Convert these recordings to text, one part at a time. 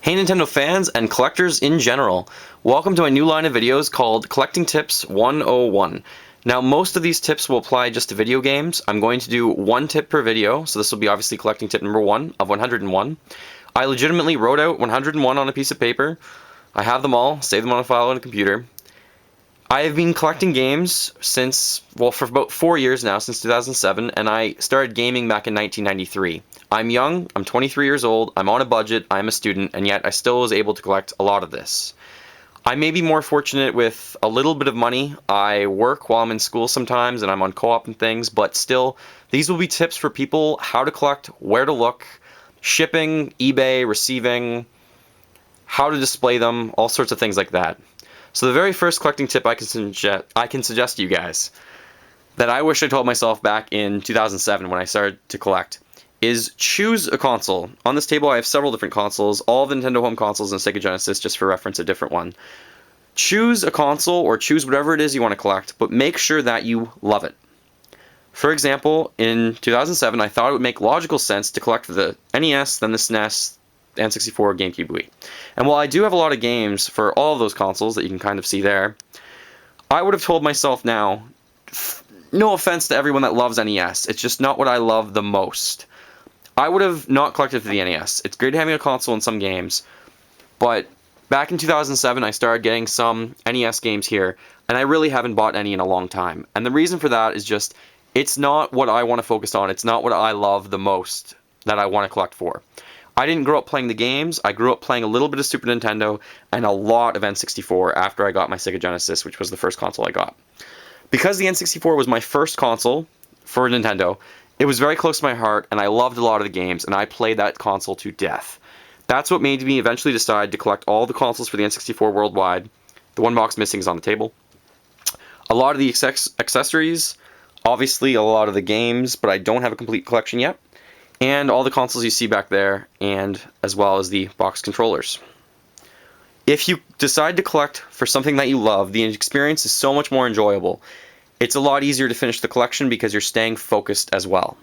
Hey Nintendo fans and collectors in general, welcome to my new line of videos called Collecting Tips 101. Now most of these tips will apply just to video games. I'm going to do one tip per video, so this will be obviously collecting tip number 1 of 101. I legitimately wrote out 101 on a piece of paper. I have them all, saved them on a file on a computer. I have been collecting games since, well, for about 4 years now, since 2007, and I started gaming back in 1993. I'm young, I'm 23 years old, I'm on a budget, I'm a student, and yet I still was able to collect a lot of this. I may be more fortunate with a little bit of money. I work while I'm in school sometimes, and I'm on co-op and things, but still, these will be tips for people how to collect, where to look, shipping, eBay, receiving, how to display them, all sorts of things like that. So the very first collecting tip I can suggest to you guys that I wish I told myself back in 2007 when I started to collect is choose a console. On this table I have several different consoles, all of the Nintendo home consoles and Sega Genesis, just for reference a different one. Choose a console or choose whatever it is you want to collect, but make sure that you love it. For example, in 2007 I thought it would make logical sense to collect the NES, then the SNES, N64, GameCube, Wii. And while I do have a lot of games for all of those consoles that you can kind of see there, I would have told myself now, no offense to everyone that loves NES, it's just not what I love the most. I would have not collected for the NES. It's great having a console in some games, but back in 2007 I started getting some NES games here, and I really haven't bought any in a long time. And the reason for that is just, it's not what I want to focus on, it's not what I love the most that I want to collect for. I didn't grow up playing the games. I grew up playing a little bit of Super Nintendo and a lot of N64 after I got my Sega Genesis, which was the first console I got. Because the N64 was my first console for Nintendo, it was very close to my heart, and I loved a lot of the games, and I played that console to death. That's what made me eventually decide to collect all the consoles for the N64 worldwide. The one box missing is on the table. A lot of the accessories, obviously a lot of the games, but I don't have a complete collection yet. And all the consoles you see back there, and as well as the box controllers. If you decide to collect for something that you love, the experience is so much more enjoyable. It's a lot easier to finish the collection because you're staying focused as well.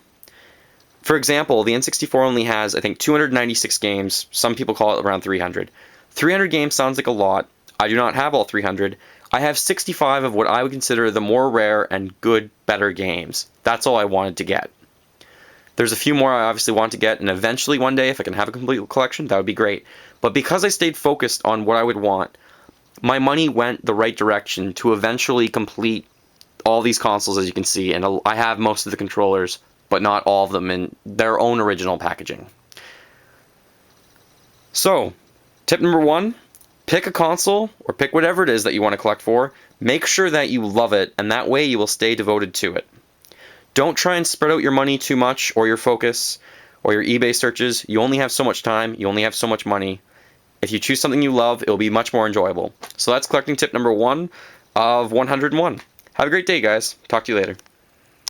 For example, the N64 only has, I think, 296 games. Some people call it around 300. 300 games sounds like a lot. I do not have all 300. I have 65 of what I would consider the more rare and good, better games. That's all I wanted to get. There's a few more I obviously want to get, and eventually one day, if I can have a complete collection, that would be great. But because I stayed focused on what I would want, my money went the right direction to eventually complete all these consoles, as you can see, and I have most of the controllers, but not all of them in their own original packaging. So, tip number 1, pick a console, or pick whatever it is that you want to collect for. Make sure that you love it, and that way you will stay devoted to it. Don't try and spread out your money too much, or your focus, or your eBay searches. You only have so much time, you only have so much money. If you choose something you love, it will be much more enjoyable. So that's collecting tip number 1 of 101. Have a great day, guys. Talk to you later.